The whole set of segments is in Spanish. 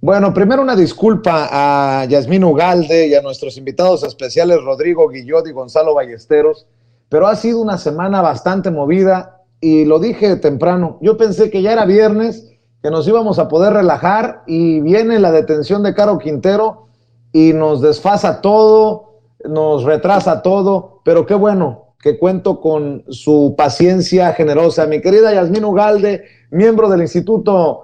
Bueno, primero una disculpa a Yasmín Ugalde y a nuestros invitados especiales Rodrigo Guillot y Gonzalo Ballesteros, pero ha sido una semana bastante movida y lo dije temprano. Yo pensé que ya era viernes, que nos íbamos a poder relajar y viene la detención de Caro Quintero y nos desfasa todo, nos retrasa todo, pero qué bueno que cuento con su paciencia generosa. Mi querida Yasmín Ugalde, miembro del Instituto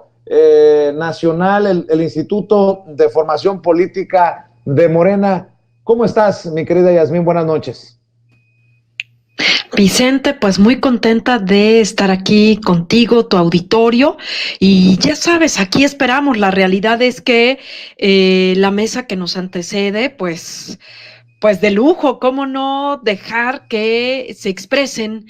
Nacional, el Instituto de Formación Política de Morena. ¿Cómo estás, mi querida Yasmín? Buenas noches. Vicente, pues muy contenta de estar aquí contigo, tu auditorio, y ya sabes, aquí esperamos. La realidad es que la mesa que nos antecede, pues de lujo. ¿Cómo no dejar que se expresen?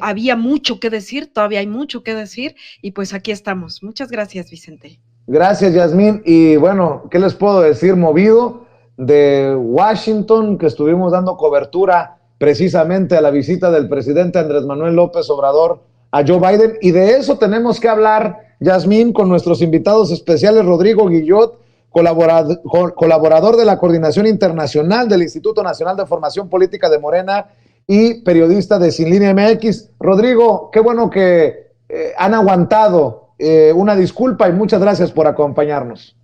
Había mucho que decir, todavía hay mucho que decir, y pues aquí estamos. Muchas gracias, Vicente. Gracias, Yasmín. Y bueno, ¿qué les puedo decir? Movido de Washington, que estuvimos dando cobertura precisamente a la visita del presidente Andrés Manuel López Obrador a Joe Biden. Y de eso tenemos que hablar, Yasmín, con nuestros invitados especiales, Rodrigo Guillot, colaborador de la Coordinación Internacional del Instituto Nacional de Formación Política de Morena y periodista de Sin Línea MX. Rodrigo, qué bueno que han aguantado. Una disculpa y muchas gracias por acompañarnos.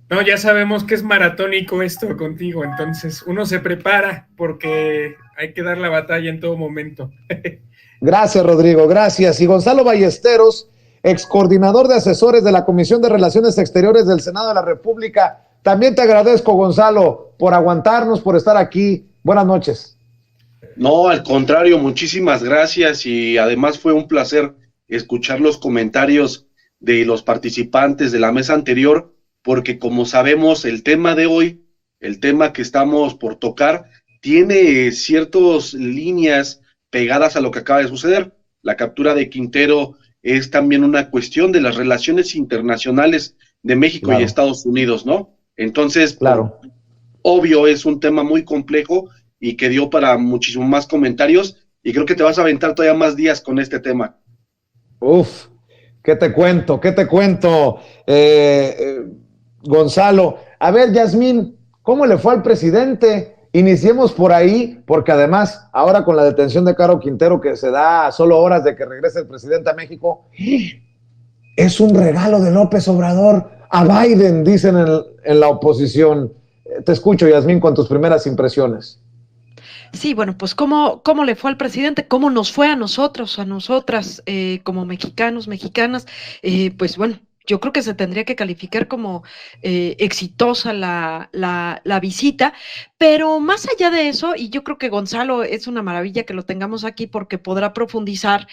No, ya sabemos que es maratónico esto contigo, entonces uno se prepara porque hay que dar la batalla en todo momento. Gracias, Rodrigo, gracias. Y Gonzalo Ballesteros, ex coordinador de asesores de la Comisión de Relaciones Exteriores del Senado de la República. También te agradezco, Gonzalo, por aguantarnos, por estar aquí. Buenas noches. No, al contrario, muchísimas gracias y además fue un placer escuchar los comentarios de los participantes de la mesa anterior, porque como sabemos, el tema de hoy, el tema que estamos por tocar, tiene ciertas líneas pegadas a lo que acaba de suceder. La captura de Quintero es también una cuestión de las relaciones internacionales de México y Estados Unidos, ¿no? Entonces, obvio, es un tema muy complejo y que dio para muchísimo más comentarios, y creo que te vas a aventar todavía más días con este tema. Uf, ¿qué te cuento? ¿Qué te cuento? Gonzalo, a ver, Yasmín, ¿cómo le fue al presidente? Iniciemos por ahí, porque además, ahora con la detención de Caro Quintero, que se da a solo horas de que regrese el presidente a México, es un regalo de López Obrador a Biden, dicen en la oposición. Te escucho, Yasmín, con tus primeras impresiones. Sí, bueno, pues ¿cómo le fue al presidente? ¿Cómo nos fue a nosotros, a nosotras, como mexicanos, mexicanas? Pues bueno, yo creo que se tendría que calificar como exitosa la visita, pero más allá de eso, y yo creo que Gonzalo es una maravilla que lo tengamos aquí porque podrá profundizar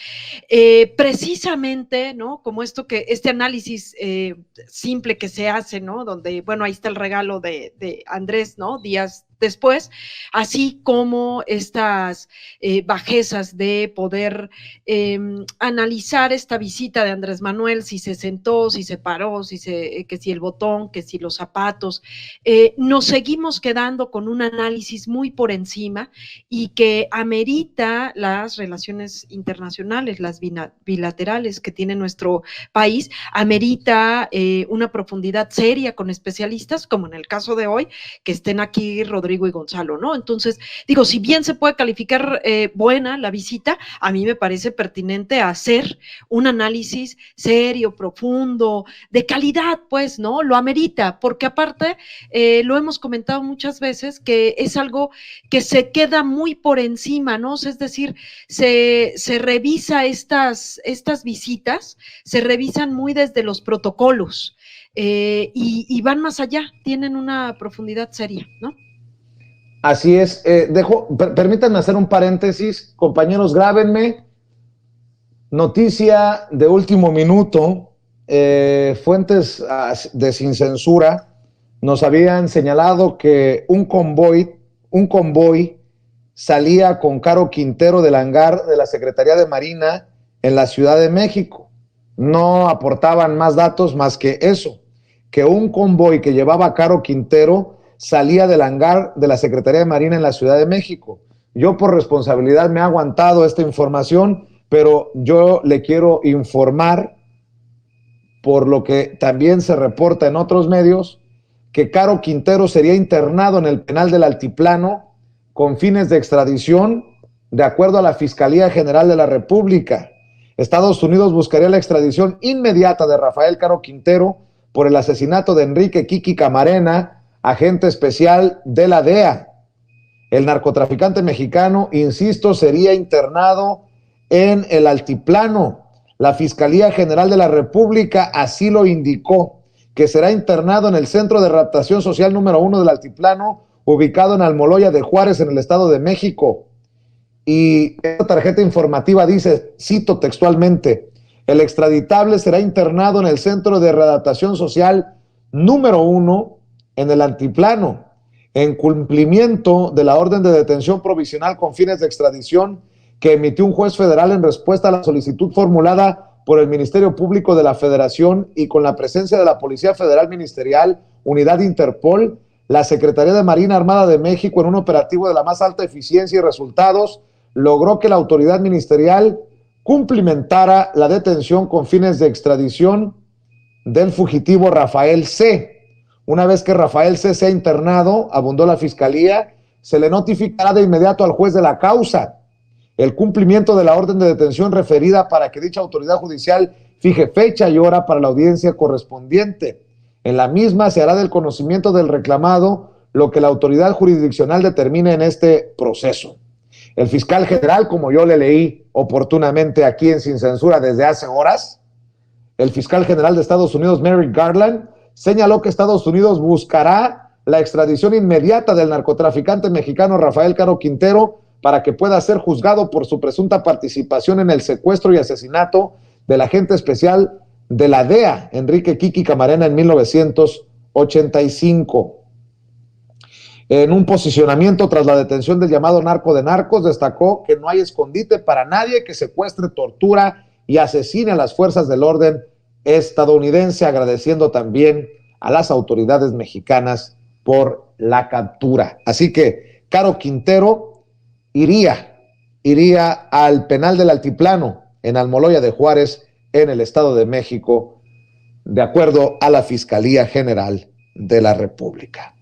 precisamente, ¿no? Como este análisis simple que se hace, ¿no? Donde, bueno, ahí está el regalo de Andrés, ¿no? Días después, así como estas bajezas de poder analizar esta visita de Andrés Manuel, si se sentó, si se paró, que si el botón, que si los zapatos. Nos seguimos quedando con un análisis muy por encima y que amerita las relaciones internacionales, las bilaterales que tiene nuestro país, amerita una profundidad seria con especialistas, como en el caso de hoy, que estén aquí Rodrigo y Gonzalo, ¿no? Entonces, digo, si bien se puede calificar buena la visita, a mí me parece pertinente hacer un análisis serio, profundo, de calidad, pues, ¿no? Lo amerita, porque aparte, lo hemos comentado muchas veces, que es algo que se queda muy por encima, ¿no? Es decir, se revisa estas visitas, se revisan muy desde los protocolos, y van más allá, tienen una profundidad seria, ¿no? Así es. Permítanme hacer un paréntesis. Compañeros, grábenme. Noticia de último minuto. Fuentes de Sin Censura nos habían señalado que un convoy salía con Caro Quintero del hangar de la Secretaría de Marina en la Ciudad de México. No aportaban más datos más que eso, que un convoy que llevaba a Caro Quintero salía del hangar de la Secretaría de Marina en la Ciudad de México. Yo por responsabilidad me he aguantado esta información, pero yo le quiero informar por lo que también se reporta en otros medios, que Caro Quintero sería internado en el penal del Altiplano con fines de extradición, de acuerdo a la Fiscalía General de la República. Estados Unidos buscaría la extradición inmediata de Rafael Caro Quintero por el asesinato de Enrique Kiki Camarena, agente especial de la DEA. El narcotraficante mexicano, insisto, sería internado en el Altiplano. La Fiscalía General de la República así lo indicó, que será internado en el Centro de Readaptación Social número 1 del Altiplano, ubicado en Almoloya de Juárez, en el Estado de México. Y esta tarjeta informativa dice, cito textualmente, el extraditable será internado en el Centro de Readaptación Social número 1 en el Altiplano, en cumplimiento de la orden de detención provisional con fines de extradición que emitió un juez federal en respuesta a la solicitud formulada por el Ministerio Público de la Federación y con la presencia de la Policía Federal Ministerial, Unidad Interpol, la Secretaría de Marina Armada de México, en un operativo de la más alta eficiencia y resultados, logró que la autoridad ministerial cumplimentara la detención con fines de extradición del fugitivo Rafael C. Una vez que Rafael C. sea internado, abundó la Fiscalía, se le notificará de inmediato al juez de la causa el cumplimiento de la orden de detención referida para que dicha autoridad judicial fije fecha y hora para la audiencia correspondiente. En la misma se hará del conocimiento del reclamado lo que la autoridad jurisdiccional determine en este proceso. El fiscal general, como yo le leí oportunamente aquí en Sin Censura desde hace horas, el fiscal general de Estados Unidos, Merrick Garland, señaló que Estados Unidos buscará la extradición inmediata del narcotraficante mexicano Rafael Caro Quintero para que pueda ser juzgado por su presunta participación en el secuestro y asesinato del agente especial de la DEA, Enrique Kiki Camarena, en 1985. En un posicionamiento tras la detención del llamado narco de narcos, destacó que no hay escondite para nadie que secuestre, tortura y asesine a las fuerzas del orden estadounidense, agradeciendo también a las autoridades mexicanas por la captura. Así que Caro Quintero iría al penal del Altiplano en Almoloya de Juárez, en el Estado de México, de acuerdo a la Fiscalía General de la República.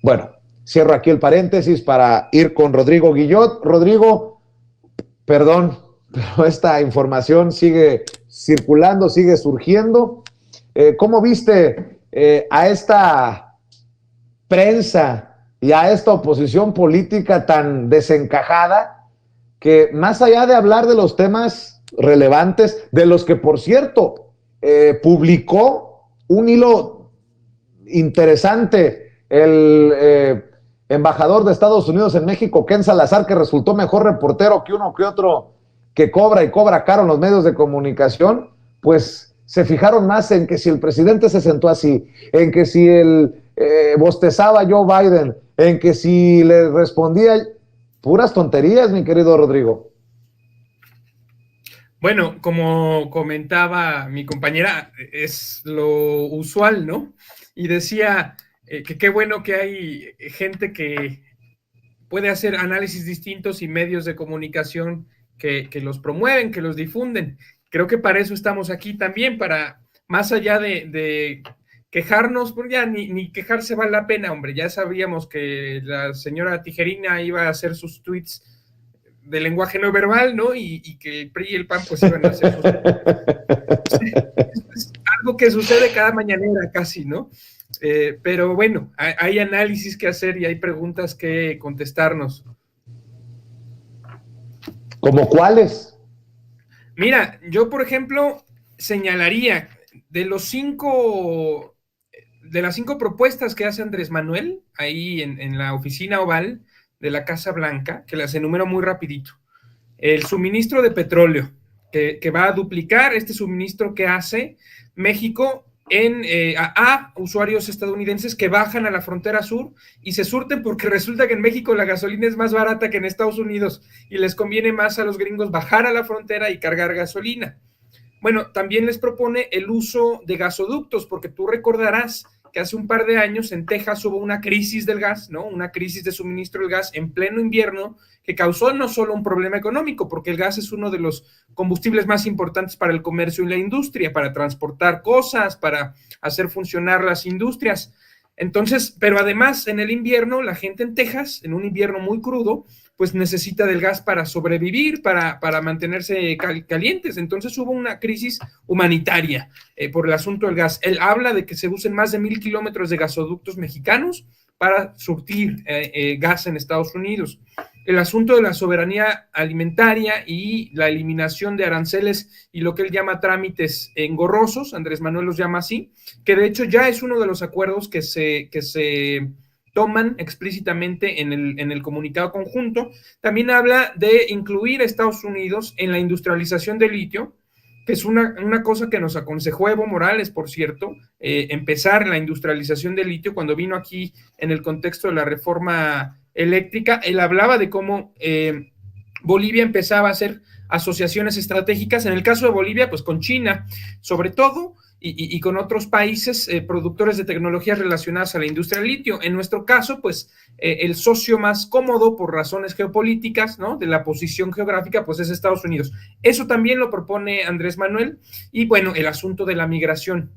Bueno, cierro aquí el paréntesis para ir con Rodrigo Guillot. Rodrigo, perdón, pero esta información sigue circulando, sigue surgiendo. ¿Cómo viste a esta prensa y a esta oposición política tan desencajada, que más allá de hablar de los temas relevantes, de los que, por cierto, publicó un hilo interesante el embajador de Estados Unidos en México, Ken Salazar, que resultó mejor reportero que uno que otro que cobra y cobra caro en los medios de comunicación, pues se fijaron más en que si el presidente se sentó así, en que si bostezaba Joe Biden, en que si le respondía, puras tonterías, mi querido Rodrigo. Bueno, como comentaba mi compañera, es lo usual, ¿no? Y decía que qué bueno que hay gente que puede hacer análisis distintos y medios de comunicación que los promueven, que los difunden. Creo que para eso estamos aquí también, para más allá de quejarnos, pues ya ni quejarse vale la pena, hombre. Ya sabíamos que la señora Tijerina iba a hacer sus tweets de lenguaje no verbal, ¿no? Y que el PRI y el PAN pues iban a hacer sus... Es algo que sucede cada mañanera casi, ¿no? Pero bueno, hay análisis que hacer y hay preguntas que contestarnos. ¿Cómo cuáles? Mira, yo por ejemplo señalaría de las 5 propuestas que hace Andrés Manuel ahí en la oficina oval de la Casa Blanca, que las enumero muy rapidito. El suministro de petróleo, que va a duplicar este suministro que hace México a usuarios estadounidenses que bajan a la frontera sur y se surten, porque resulta que en México la gasolina es más barata que en Estados Unidos y les conviene más a los gringos bajar a la frontera y cargar gasolina. Bueno, también les propone el uso de gasoductos, porque tú recordarás que hace un par de años en Texas hubo una crisis del gas, ¿no? Una crisis de suministro del gas en pleno invierno que causó no solo un problema económico, porque el gas es uno de los combustibles más importantes para el comercio y la industria, para transportar cosas, para hacer funcionar las industrias. Entonces, pero además en el invierno, la gente en Texas, en un invierno muy crudo, pues necesita del gas para sobrevivir, para mantenerse calientes. Entonces hubo una crisis humanitaria por el asunto del gas. Él habla de que se usen más de 1,000 kilómetros de gasoductos mexicanos para surtir gas en Estados Unidos. El asunto de la soberanía alimentaria y la eliminación de aranceles y lo que él llama trámites engorrosos, Andrés Manuel los llama así, que de hecho ya es uno de los acuerdos que se toman explícitamente en el comunicado conjunto. También habla de incluir a Estados Unidos en la industrialización del litio, que es una cosa que nos aconsejó Evo Morales, por cierto, empezar la industrialización del litio cuando vino aquí en el contexto de la reforma eléctrica. Él hablaba de cómo Bolivia empezaba a hacer asociaciones estratégicas, en el caso de Bolivia, pues con China, sobre todo, y con otros países productores de tecnologías relacionadas a la industria del litio. En nuestro caso, pues el socio más cómodo por razones geopolíticas, ¿no? De la posición geográfica, pues es Estados Unidos. Eso también lo propone Andrés Manuel. Y bueno, el asunto de la migración.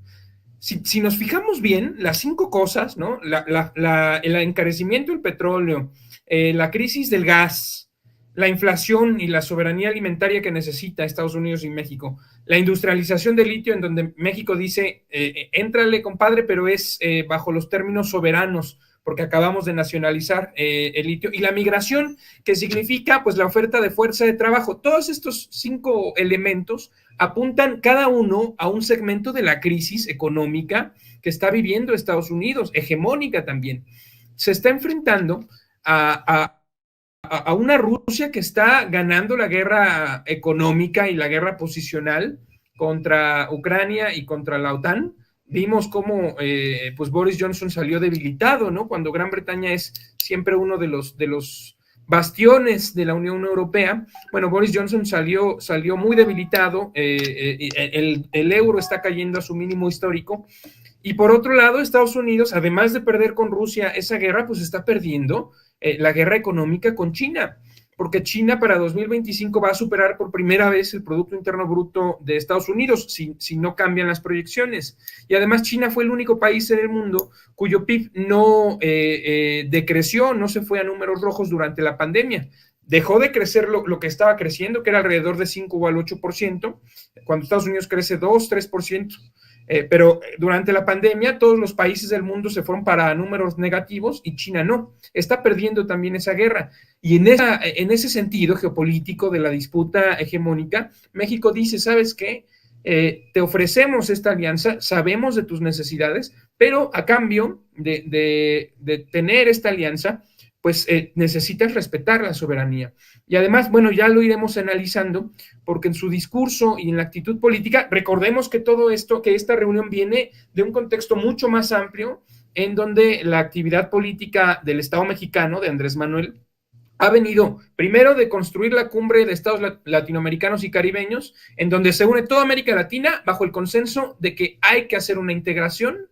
Si nos fijamos bien, las 5 cosas, ¿no? El encarecimiento del petróleo, la crisis del gas, la inflación y la soberanía alimentaria que necesita Estados Unidos y México, la industrialización del litio, en donde México dice, éntrale, compadre, pero es bajo los términos soberanos, porque acabamos de nacionalizar el litio, y la migración, que significa pues la oferta de fuerza de trabajo. Todos estos 5 elementos apuntan cada uno a un segmento de la crisis económica que está viviendo Estados Unidos, hegemónica también. Se está enfrentando a una Rusia que está ganando la guerra económica y la guerra posicional contra Ucrania y contra la OTAN. Vimos cómo pues Boris Johnson salió debilitado, ¿no? Cuando Gran Bretaña es siempre uno de los bastiones de la Unión Europea. Bueno, Boris Johnson salió muy debilitado, el euro está cayendo a su mínimo histórico. Y por otro lado, Estados Unidos, además de perder con Rusia esa guerra, pues está perdiendo la guerra económica con China, porque China para 2025 va a superar por primera vez el Producto Interno Bruto de Estados Unidos, si no cambian las proyecciones. Y además China fue el único país en el mundo cuyo PIB no decreció, no se fue a números rojos durante la pandemia. Dejó de crecer lo que estaba creciendo, que era alrededor de 5 o al 8%, cuando Estados Unidos crece 2, 3%. Pero durante la pandemia todos los países del mundo se fueron para números negativos y China no. Está perdiendo también esa guerra. Y en ese sentido geopolítico de la disputa hegemónica, México dice, ¿sabes qué? Te ofrecemos esta alianza, sabemos de tus necesidades, pero a cambio de tener esta alianza, pues necesitas respetar la soberanía. Y además, bueno, ya lo iremos analizando, porque en su discurso y en la actitud política, recordemos que todo esto, que esta reunión viene de un contexto mucho más amplio, en donde la actividad política del Estado mexicano, de Andrés Manuel, ha venido primero de construir la cumbre de estados latinoamericanos y caribeños, en donde se une toda América Latina bajo el consenso de que hay que hacer una integración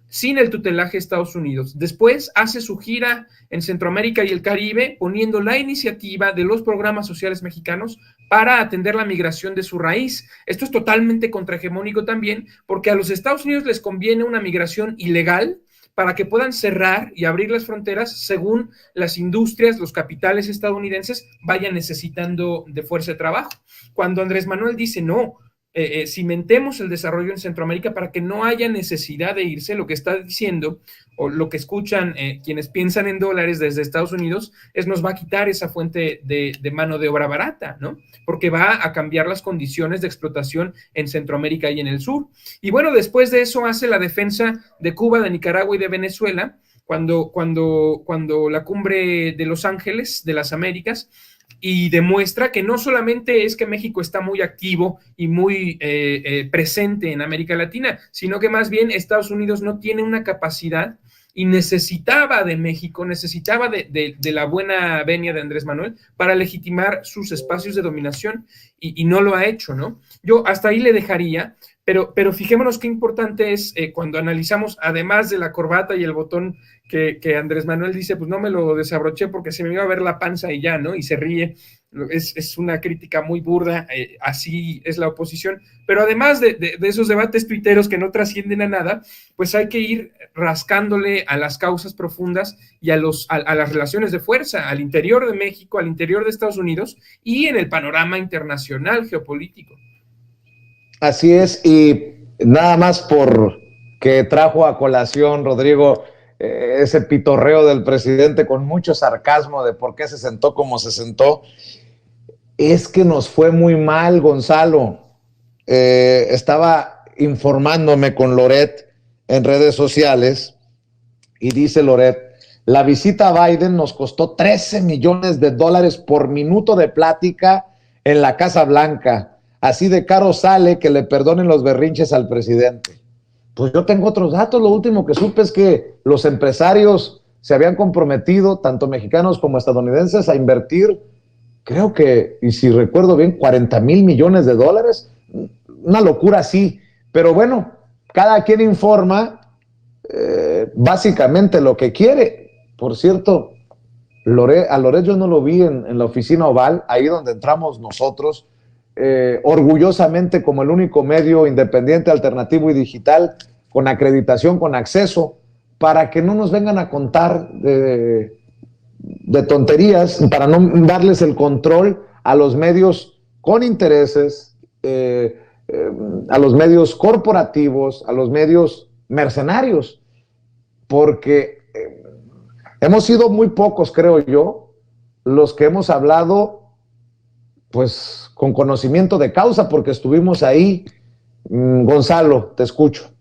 sin el tutelaje de Estados Unidos. Después hace su gira en Centroamérica y el Caribe, poniendo la iniciativa de los programas sociales mexicanos para atender la migración de su raíz. Esto es totalmente contrahegemónico también, porque a los Estados Unidos les conviene una migración ilegal para que puedan cerrar y abrir las fronteras según las industrias, los capitales estadounidenses vayan necesitando de fuerza de trabajo. Cuando Andrés Manuel dice no, cimentemos el desarrollo en Centroamérica para que no haya necesidad de irse, lo que está diciendo o lo que escuchan quienes piensan en dólares desde Estados Unidos es nos va a quitar esa fuente de mano de obra barata, ¿no? Porque va a cambiar las condiciones de explotación en Centroamérica y en el sur. Y bueno, después de eso hace la defensa de Cuba, de Nicaragua y de Venezuela, cuando la cumbre de Los Ángeles de las Américas, y demuestra que no solamente es que México está muy activo y muy presente en América Latina, sino que más bien Estados Unidos no tiene una capacidad y necesitaba de México, necesitaba de la buena venia de Andrés Manuel para legitimar sus espacios de dominación y no lo ha hecho, ¿no? Yo hasta ahí le dejaría, Pero fijémonos qué importante es cuando analizamos, además de la corbata y el botón que Andrés Manuel dice, pues no me lo desabroché porque se me iba a ver la panza y ya, ¿no? Y se ríe. Es una crítica muy burda, así es la oposición, pero además de esos debates tuiteros que no trascienden a nada, pues hay que ir rascándole a las causas profundas y a las relaciones de fuerza al interior de México, al interior de Estados Unidos y en el panorama internacional geopolítico. Así es, y nada más por que trajo a colación, Rodrigo, ese pitorreo del presidente con mucho sarcasmo de por qué se sentó como se sentó. Es que nos fue muy mal, Gonzalo. Estaba informándome con Loret en redes sociales y dice Loret, la visita a Biden nos costó $13 millones por minuto de plática en la Casa Blanca. Así de caro sale que le perdonen los berrinches al presidente. Pues yo tengo otros datos. Lo último que supe es que los empresarios se habían comprometido, tanto mexicanos como estadounidenses, a invertir, creo que, y si recuerdo bien, $40 mil millones. Una locura así. Pero bueno, cada quien informa básicamente lo que quiere. Por cierto, a Loret yo no lo vi en la oficina Oval, ahí donde entramos nosotros, orgullosamente como el único medio independiente, alternativo y digital, con acreditación, con acceso, para que no nos vengan a contar de tonterías, para no darles el control a los medios con intereses, a los medios corporativos, a los medios mercenarios, porque hemos sido muy pocos, creo yo, los que hemos hablado pues con conocimiento de causa, porque estuvimos ahí. Gonzalo, te escucho.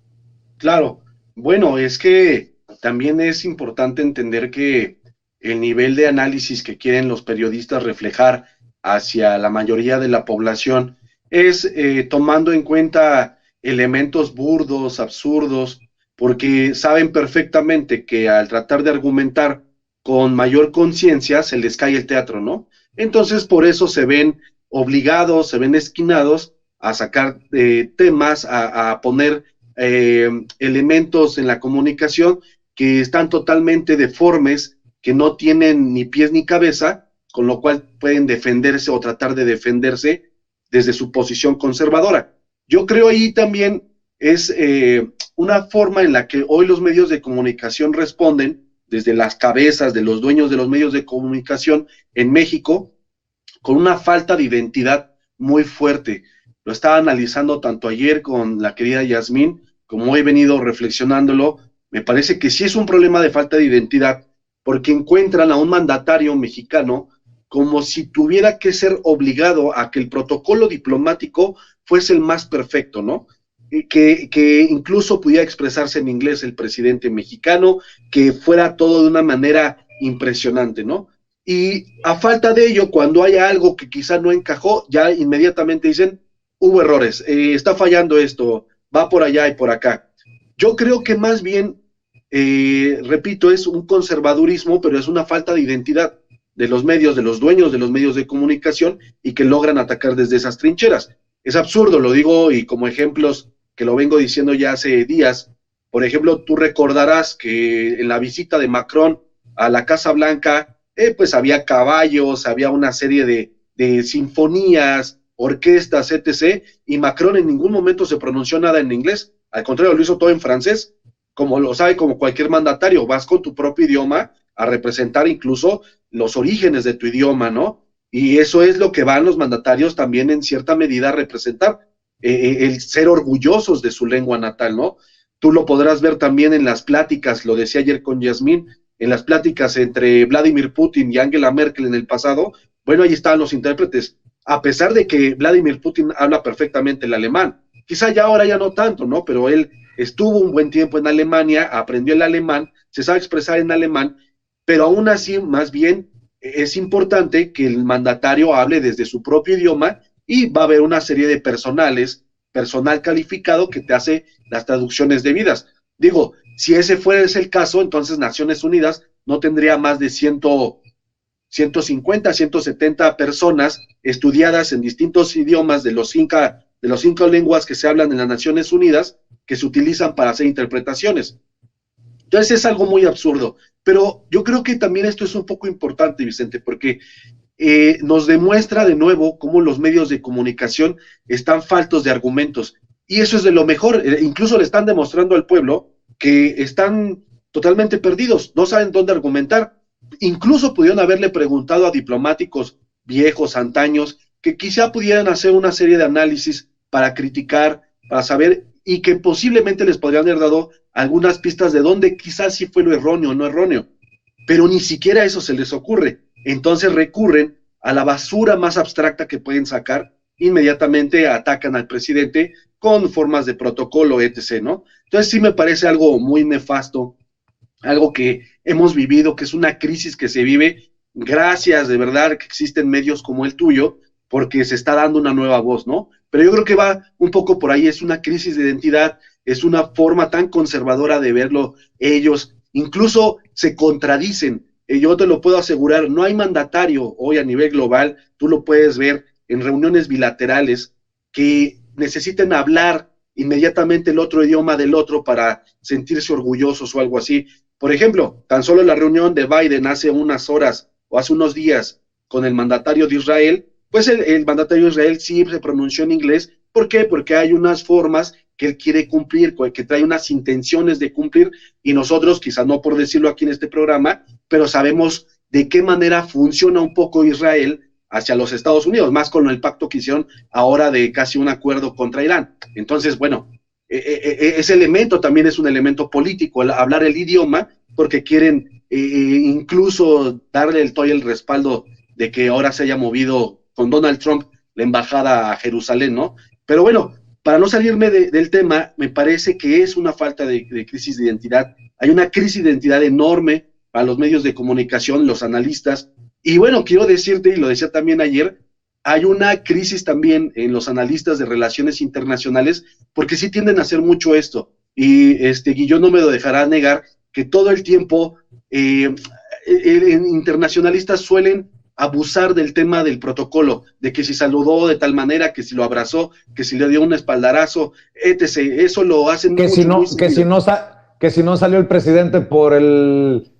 Claro, bueno, es que también es importante entender que el nivel de análisis que quieren los periodistas reflejar hacia la mayoría de la población es tomando en cuenta elementos burdos, absurdos, porque saben perfectamente que al tratar de argumentar con mayor conciencia se les cae el teatro, ¿no? Entonces por eso se ven obligados, se ven esquinados a sacar temas, a poner elementos en la comunicación que están totalmente deformes, que no tienen ni pies ni cabeza, con lo cual pueden defenderse o tratar de defenderse desde su posición conservadora. Yo creo ahí también es una forma en la que hoy los medios de comunicación responden desde las cabezas de los dueños de los medios de comunicación en México, con una falta de identidad muy fuerte. Lo estaba analizando tanto ayer con la querida Yasmín, como he venido reflexionándolo. Me parece que sí es un problema de falta de identidad, porque encuentran a un mandatario mexicano como si tuviera que ser obligado a que el protocolo diplomático fuese el más perfecto, ¿no? Que incluso pudiera expresarse en inglés el presidente mexicano, que fuera todo de una manera impresionante, ¿no? Y a falta de ello, cuando haya algo que quizá no encajó, ya inmediatamente dicen, hubo errores, está fallando esto, va por allá y por acá. Yo creo que más bien, repito, es un conservadurismo, pero es una falta de identidad de los medios, de los dueños de los medios de comunicación, y que logran atacar desde esas trincheras. Es absurdo, lo digo, y como ejemplos que lo vengo diciendo ya hace días. Por ejemplo, tú recordarás que en la visita de Macron a la Casa Blanca, pues había caballos, había una serie de sinfonías, orquestas, etc., y Macron en ningún momento se pronunció nada en inglés, al contrario, lo hizo todo en francés, como lo sabe, como cualquier mandatario, vas con tu propio idioma a representar incluso los orígenes de tu idioma, ¿no? Y eso es lo que van los mandatarios también en cierta medida a representar, el ser orgullosos de su lengua natal, ¿no? Tú lo podrás ver también en las pláticas, lo decía ayer con Yasmín, en las pláticas entre Vladimir Putin y Angela Merkel en el pasado. Bueno, ahí estaban los intérpretes, a pesar de que Vladimir Putin habla perfectamente el alemán, quizá ya ahora ya no tanto, ¿no? Pero él estuvo un buen tiempo en Alemania, aprendió el alemán, se sabe expresar en alemán, pero aún así, más bien, es importante que el mandatario hable desde su propio idioma, y va a haber una serie de personal calificado que te hace las traducciones debidas. Digo, si ese fuese el caso, entonces Naciones Unidas no tendría más de 150, 170 personas estudiadas en distintos idiomas de los de las 5 lenguas que se hablan en las Naciones Unidas, que se utilizan para hacer interpretaciones. Entonces es algo muy absurdo, pero yo creo que también esto es un poco importante, Vicente, porque nos demuestra de nuevo cómo los medios de comunicación están faltos de argumentos, y eso es de lo mejor. Incluso le están demostrando al pueblo que están totalmente perdidos, no saben dónde argumentar. Incluso pudieron haberle preguntado a diplomáticos viejos, antaños, que quizá pudieran hacer una serie de análisis para criticar, para saber, y que posiblemente les podrían haber dado algunas pistas de dónde quizás sí fue lo erróneo o no erróneo, pero ni siquiera eso se les ocurre. Entonces recurren a la basura más abstracta que pueden sacar, inmediatamente atacan al presidente con formas de protocolo, etc., ¿no? Entonces sí me parece algo muy nefasto, algo que hemos vivido, que es una crisis que se vive. Gracias, de verdad, que existen medios como el tuyo, porque se está dando una nueva voz, ¿no? Pero yo creo que va un poco por ahí, es una crisis de identidad, es una forma tan conservadora de verlo ellos, incluso se contradicen. Yo te lo puedo asegurar, no hay mandatario hoy a nivel global, tú lo puedes ver en reuniones bilaterales, que necesiten hablar inmediatamente el otro idioma del otro para sentirse orgullosos o algo así. Por ejemplo, tan solo la reunión de Biden hace unas horas o hace unos días con el mandatario de Israel, pues el mandatario de Israel sí se pronunció en inglés. ¿Por qué? Porque hay unas formas que él quiere cumplir, que trae unas intenciones de cumplir, y nosotros, quizás no por decirlo aquí en este programa, pero sabemos de qué manera funciona un poco Israel hacia los Estados Unidos, más con el pacto que hicieron ahora de casi un acuerdo contra Irán. Entonces, bueno, ese elemento también es un elemento político, hablar el idioma, porque quieren incluso darle el respaldo de que ahora se haya movido con Donald Trump la embajada a Jerusalén, ¿no? Pero bueno, para no salirme del tema, me parece que es una falta de crisis de identidad. Hay una crisis de identidad enorme para los medios de comunicación, los analistas, y bueno, quiero decirte, y lo decía también ayer, hay una crisis también en los analistas de relaciones internacionales, porque sí tienden a hacer mucho esto, y Guillón no me lo dejará negar, que todo el tiempo internacionalistas suelen abusar del tema del protocolo, de que si saludó de tal manera, que si lo abrazó, que si le dio un espaldarazo, etc. Eso lo hacen que mucho, que si no salió el presidente por el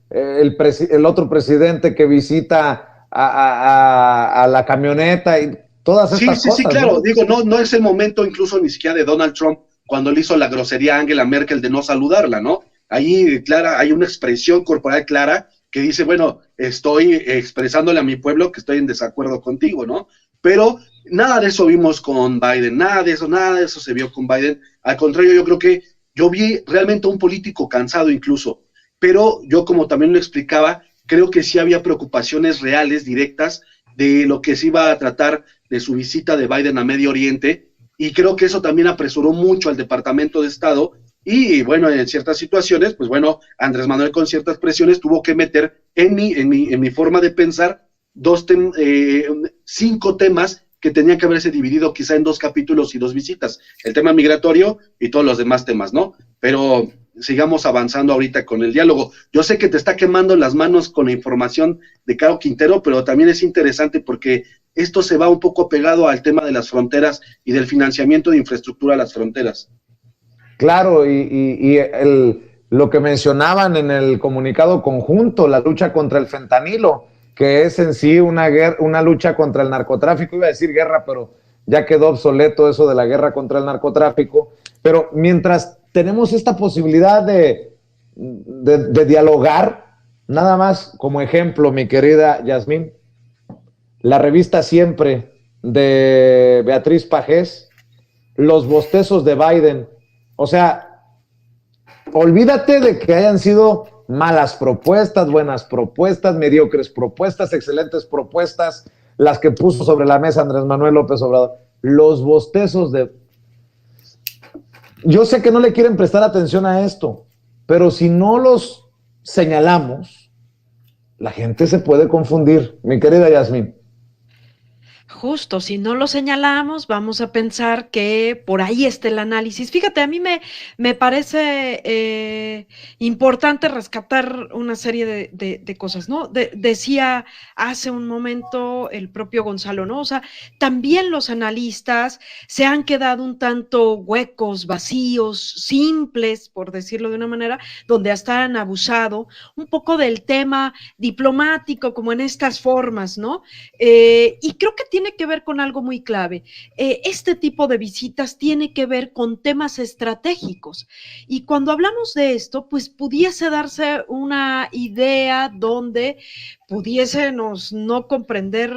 otro presidente que visita a la camioneta y todas estas cosas. Sí, claro, ¿no? Digo, no es el momento incluso ni siquiera de Donald Trump cuando le hizo la grosería a Angela Merkel de no saludarla, ¿no? Ahí, Clara, hay una expresión corporal clara que dice, bueno, estoy expresándole a mi pueblo que estoy en desacuerdo contigo, ¿no? Pero nada de eso vimos con Biden, nada de eso se vio con Biden. Al contrario, yo creo que yo vi realmente a un político cansado incluso, pero yo, como también lo explicaba, creo que sí había preocupaciones reales, directas, de lo que se iba a tratar de su visita de Biden a Medio Oriente, y creo que eso también apresuró mucho al Departamento de Estado. Y bueno, en ciertas situaciones, pues bueno, Andrés Manuel con ciertas presiones tuvo que meter en mi forma de pensar 5 temas que tenían que haberse dividido quizá en 2 capítulos y 2 visitas, el tema migratorio y todos los demás temas, ¿no? Pero sigamos avanzando ahorita con el diálogo. Yo sé que te está quemando las manos con la información de Caro Quintero, pero también es interesante porque esto se va un poco pegado al tema de las fronteras y del financiamiento de infraestructura a las fronteras. Claro, lo que mencionaban en el comunicado conjunto, la lucha contra el fentanilo, que es en sí una lucha contra el narcotráfico. Iba a decir guerra, pero ya quedó obsoleto eso de la guerra contra el narcotráfico. Pero mientras tenemos esta posibilidad de dialogar, nada más como ejemplo, mi querida Yasmín, la revista Siempre de Beatriz Pajés, los bostezos de Biden. O sea, olvídate de que hayan sido malas propuestas, buenas propuestas, mediocres propuestas, excelentes propuestas, las que puso sobre la mesa Andrés Manuel López Obrador. Los bostezos de... Yo sé que no le quieren prestar atención a esto, pero si no los señalamos, la gente se puede confundir. Mi querida Yasmín. Justo, si no lo señalamos, vamos a pensar que por ahí está el análisis. Fíjate, a mí me parece importante rescatar una serie de cosas, ¿no? Decía hace un momento el propio Gonzalo, ¿no? O sea, también los analistas se han quedado un tanto huecos, vacíos, simples, por decirlo de una manera, donde hasta han abusado un poco del tema diplomático, como en estas formas, ¿no? Y creo que tiene que ver con algo muy clave. Este tipo de visitas tiene que ver con temas estratégicos. Y cuando hablamos de esto, pues pudiese darse una idea donde pudiésemos no comprender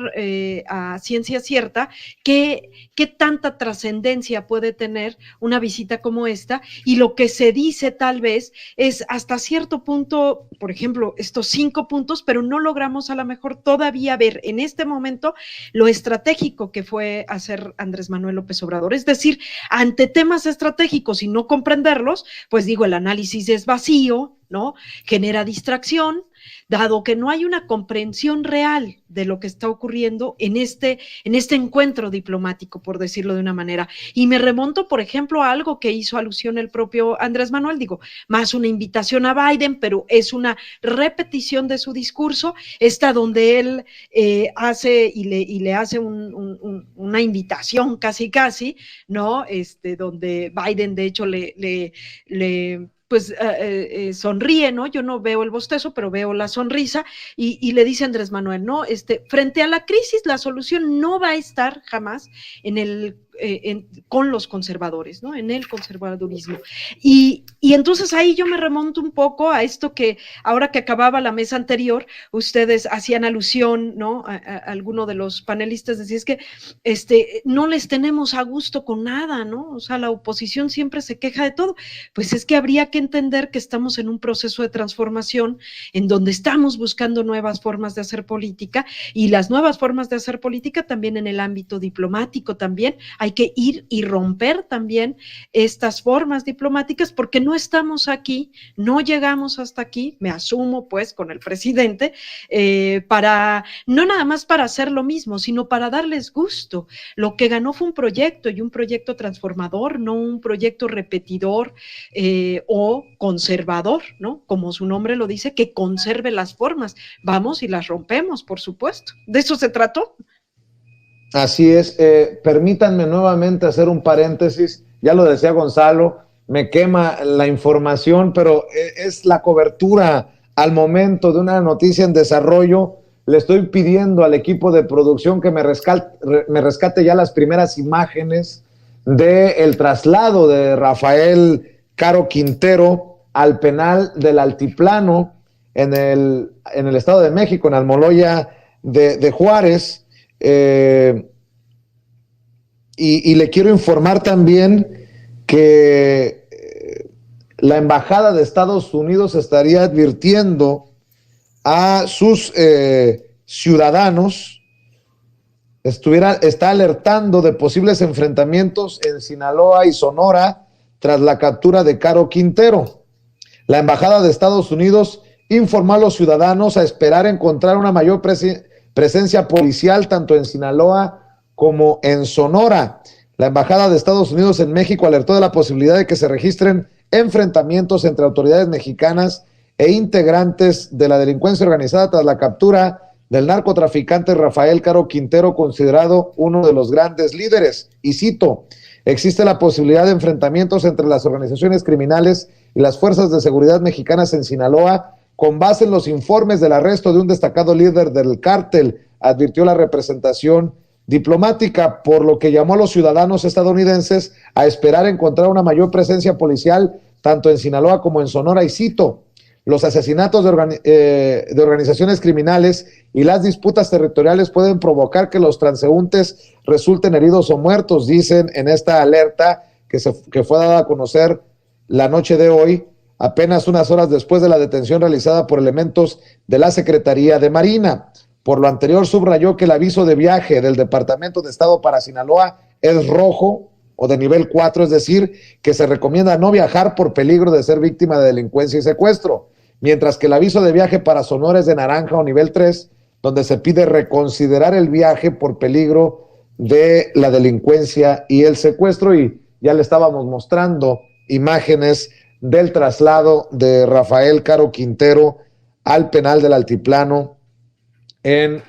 a ciencia cierta qué tanta trascendencia puede tener una visita como esta, y lo que se dice tal vez es hasta cierto punto, por ejemplo, estos 5 puntos, pero no logramos a lo mejor todavía ver en este momento lo estratégico que fue hacer Andrés Manuel López Obrador. Es decir, ante temas estratégicos y no comprenderlos, pues digo, el análisis es vacío, ¿no? Genera distracción, dado que no hay una comprensión real de lo que está ocurriendo en este encuentro diplomático, por decirlo de una manera. Y me remonto, por ejemplo, a algo que hizo alusión el propio Andrés Manuel, digo, más una invitación a Biden, pero es una repetición de su discurso, está donde él hace y le hace una invitación casi, ¿no? Donde Biden, de hecho, le pues sonríe, ¿no? Yo no veo el bostezo, pero veo la sonrisa, y le dice Andrés Manuel, ¿no? Frente a la crisis, la solución no va a estar jamás con los conservadores, ¿no? En el conservadurismo. Y entonces ahí yo me remonto un poco a esto que ahora que acababa la mesa anterior, ustedes hacían alusión, ¿no? A alguno de los panelistas decía, es que no les tenemos a gusto con nada, ¿no? O sea, la oposición siempre se queja de todo. Pues es que habría que entender que estamos en un proceso de transformación en donde estamos buscando nuevas formas de hacer política, y las nuevas formas de hacer política también en el ámbito diplomático también. Hay que ir y romper también estas formas diplomáticas, porque no estamos aquí, no llegamos hasta aquí, me asumo pues con el presidente, no nada más para hacer lo mismo, sino para darles gusto. Lo que ganó fue un proyecto, y un proyecto transformador, no un proyecto repetidor o conservador, ¿no? Como su nombre lo dice, que conserve las formas. Vamos y las rompemos, por supuesto. ¿De eso se trató? Así es. Permítanme nuevamente hacer un paréntesis. Ya lo decía Gonzalo, me quema la información, pero es la cobertura al momento de una noticia en desarrollo. Le estoy pidiendo al equipo de producción que me rescate ya las primeras imágenes del traslado de Rafael Caro Quintero al penal del Altiplano en el Estado de México, en Almoloya de Juárez. Y le quiero informar también que la Embajada de Estados Unidos estaría advirtiendo a sus ciudadanos, está alertando de posibles enfrentamientos en Sinaloa y Sonora tras la captura de Caro Quintero. La Embajada de Estados Unidos informó a los ciudadanos a esperar encontrar una mayor presencia policial tanto en Sinaloa como en Sonora. La Embajada de Estados Unidos en México alertó de la posibilidad de que se registren enfrentamientos entre autoridades mexicanas e integrantes de la delincuencia organizada tras la captura del narcotraficante Rafael Caro Quintero, considerado uno de los grandes líderes. Y cito, existe la posibilidad de enfrentamientos entre las organizaciones criminales y las fuerzas de seguridad mexicanas en Sinaloa con base en los informes del arresto de un destacado líder del cártel, advirtió la representación diplomática, por lo que llamó a los ciudadanos estadounidenses a esperar encontrar una mayor presencia policial tanto en Sinaloa como en Sonora. Y cito, los asesinatos de organizaciones criminales y las disputas territoriales pueden provocar que los transeúntes resulten heridos o muertos, dicen en esta alerta que fue dada a conocer la noche de hoy, apenas unas horas después de la detención realizada por elementos de la Secretaría de Marina. Por lo anterior, subrayó que el aviso de viaje del Departamento de Estado para Sinaloa es rojo o de nivel 4, es decir, que se recomienda no viajar por peligro de ser víctima de delincuencia y secuestro, mientras que el aviso de viaje para Sonora es de naranja o nivel 3, donde se pide reconsiderar el viaje por peligro de la delincuencia y el secuestro, y ya le estábamos mostrando imágenes del traslado de Rafael Caro Quintero al penal del Altiplano en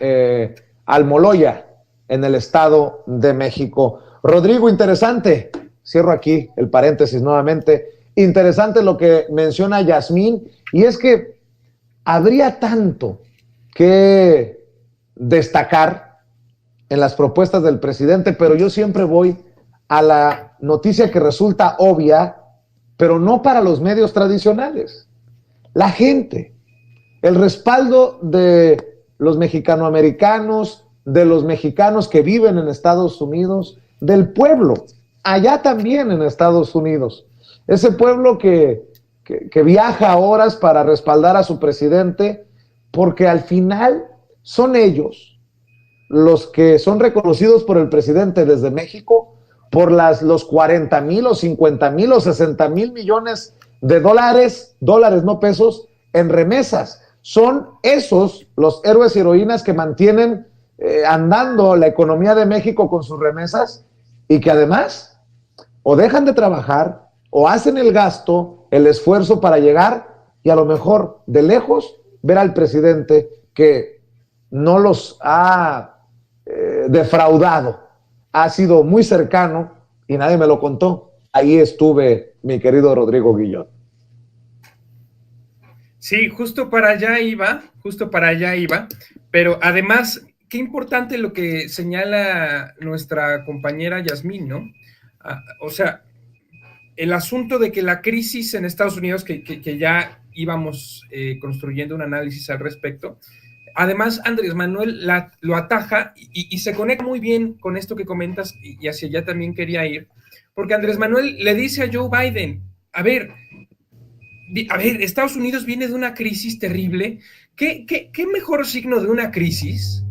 Almoloya, en el Estado de México. Rodrigo, interesante, cierro aquí el paréntesis nuevamente, interesante lo que menciona Yasmín, y es que habría tanto que destacar en las propuestas del presidente, pero yo siempre voy a la noticia que resulta obvia, pero no para los medios tradicionales. La gente, el respaldo de los mexicanoamericanos, de los mexicanos que viven en Estados Unidos, del pueblo, allá también en Estados Unidos. Ese pueblo que viaja horas para respaldar a su presidente, porque al final son ellos los que son reconocidos por el presidente desde México por los 40,000 o 50,000 o 60,000 millones de dólares, no pesos, en remesas. Son esos los héroes y heroínas que mantienen andando la economía de México con sus remesas, y que además o dejan de trabajar o hacen el gasto, el esfuerzo para llegar y a lo mejor de lejos ver al presidente que no los ha defraudado. Ha sido muy cercano y nadie me lo contó. Ahí estuve, mi querido Rodrigo Guillot. Sí, justo para allá iba, pero además, qué importante lo que señala nuestra compañera Yasmín, ¿no? O sea, el asunto de que la crisis en Estados Unidos, que ya íbamos construyendo un análisis al respecto, además Andrés Manuel lo ataja y se conecta muy bien con esto que comentas, y hacia allá también quería ir, porque Andrés Manuel le dice a Joe Biden, a ver, Estados Unidos viene de una crisis terrible. ¿Qué mejor signo de una crisis?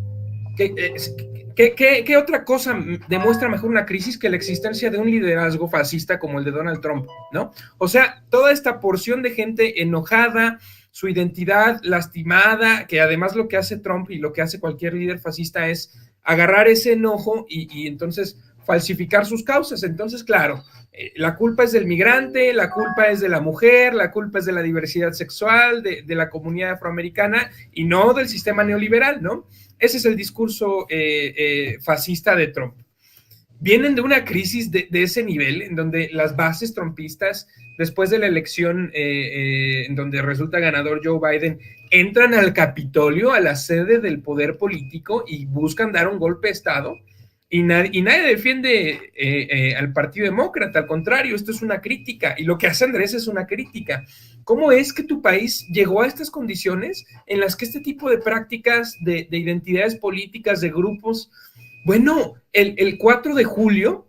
¿Qué otra cosa demuestra mejor una crisis que la existencia de un liderazgo fascista como el de Donald Trump, ¿no? O sea, toda esta porción de gente enojada, su identidad lastimada, que además lo que hace Trump y lo que hace cualquier líder fascista es agarrar ese enojo y entonces falsificar sus causas. Entonces, claro, la culpa es del migrante, la culpa es de la mujer, la culpa es de la diversidad sexual, de la comunidad afroamericana y no del sistema neoliberal, ¿no? Ese es el discurso fascista de Trump. Vienen de una crisis de ese nivel, en donde las bases trumpistas, después de la elección en donde resulta ganador Joe Biden, entran al Capitolio, a la sede del poder político, y buscan dar un golpe de Estado, y nadie defiende al Partido Demócrata. Al contrario, esto es una crítica, y lo que hace Andrés es una crítica. ¿Cómo es que tu país llegó a estas condiciones en las que este tipo de prácticas de identidades políticas, de grupos? Bueno, el 4 de julio,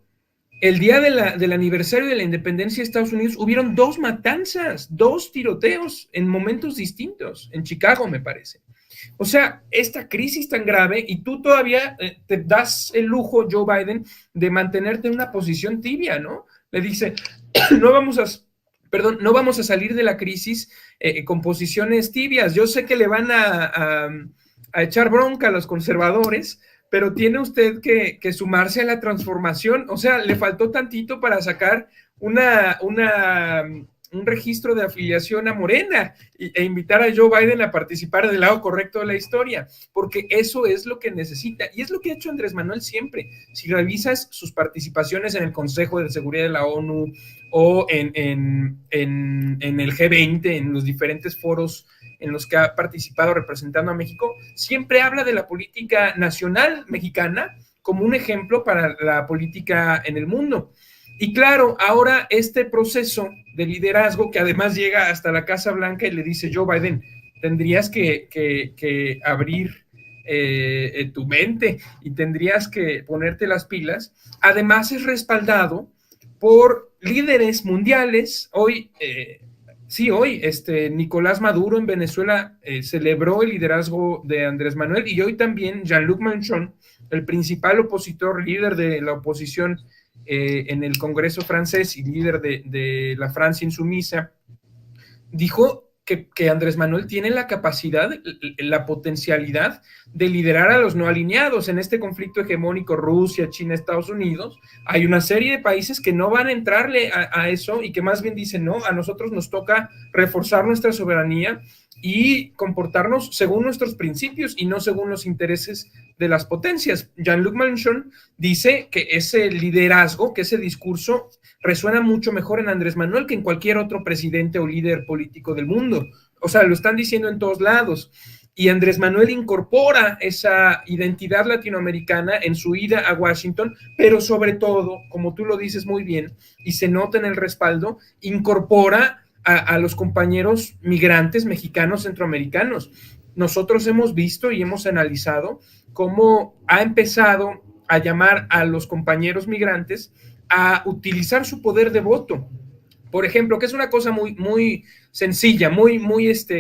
el día del aniversario de la independencia de Estados Unidos, hubieron 2 matanzas, 2 tiroteos en momentos distintos, en Chicago, me parece. O sea, esta crisis tan grave, y tú todavía te das el lujo, Joe Biden, de mantenerte en una posición tibia, ¿no? Le dice, no vamos a salir de la crisis con posiciones tibias. Yo sé que le van a echar bronca a los conservadores, pero tiene usted que sumarse a la transformación. O sea, le faltó tantito para sacar un registro de afiliación a Morena e invitar a Joe Biden a participar del lado correcto de la historia, porque eso es lo que necesita, y es lo que ha hecho Andrés Manuel siempre. Si revisas sus participaciones en el Consejo de Seguridad de la ONU o en el G20, en los diferentes foros en los que ha participado representando a México, siempre habla de la política nacional mexicana como un ejemplo para la política en el mundo. Y claro, ahora este proceso de liderazgo, que además llega hasta la Casa Blanca y le dice Joe Biden, tendrías que abrir tu mente y tendrías que ponerte las pilas. Además es respaldado por líderes mundiales. Hoy Nicolás Maduro en Venezuela celebró el liderazgo de Andrés Manuel, y hoy también Jean-Luc Mélenchon, el principal opositor, líder de la oposición en el Congreso francés y líder de la Francia insumisa, dijo que Andrés Manuel tiene la capacidad, la potencialidad de liderar a los no alineados en este conflicto hegemónico Rusia, China, Estados Unidos. Hay una serie de países que no van a entrarle a eso y que más bien dicen, no, a nosotros nos toca reforzar nuestra soberanía y comportarnos según nuestros principios y no según los intereses de las potencias. Jean-Luc Mélenchon dice que ese liderazgo, que ese discurso resuena mucho mejor en Andrés Manuel que en cualquier otro presidente o líder político del mundo. O sea, lo están diciendo en todos lados. Y Andrés Manuel incorpora esa identidad latinoamericana en su ida a Washington, pero sobre todo, como tú lo dices muy bien, y se nota en el respaldo, incorpora a los compañeros migrantes mexicanos, centroamericanos. Nosotros hemos visto y hemos analizado cómo ha empezado a llamar a los compañeros migrantes a utilizar su poder de voto. Por ejemplo, que es una cosa muy sencilla, muy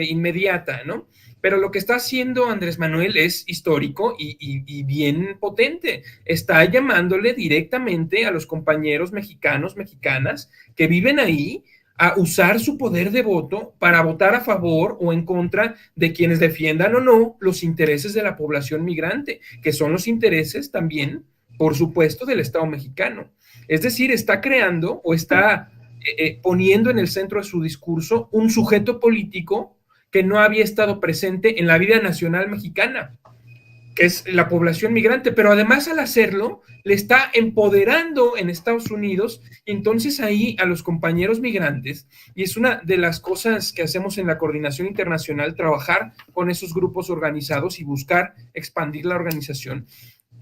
inmediata, ¿no? Pero lo que está haciendo Andrés Manuel es histórico y bien potente. Está llamándole directamente a los compañeros mexicanos, mexicanas que viven ahí a usar su poder de voto para votar a favor o en contra de quienes defiendan o no los intereses de la población migrante, que son los intereses también, por supuesto, del Estado mexicano. Es decir, está creando o está poniendo en el centro de su discurso un sujeto político que no había estado presente en la vida nacional mexicana, que es la población migrante, pero además al hacerlo le está empoderando en Estados Unidos, y entonces ahí a los compañeros migrantes, y es una de las cosas que hacemos en la coordinación internacional, trabajar con esos grupos organizados y buscar expandir la organización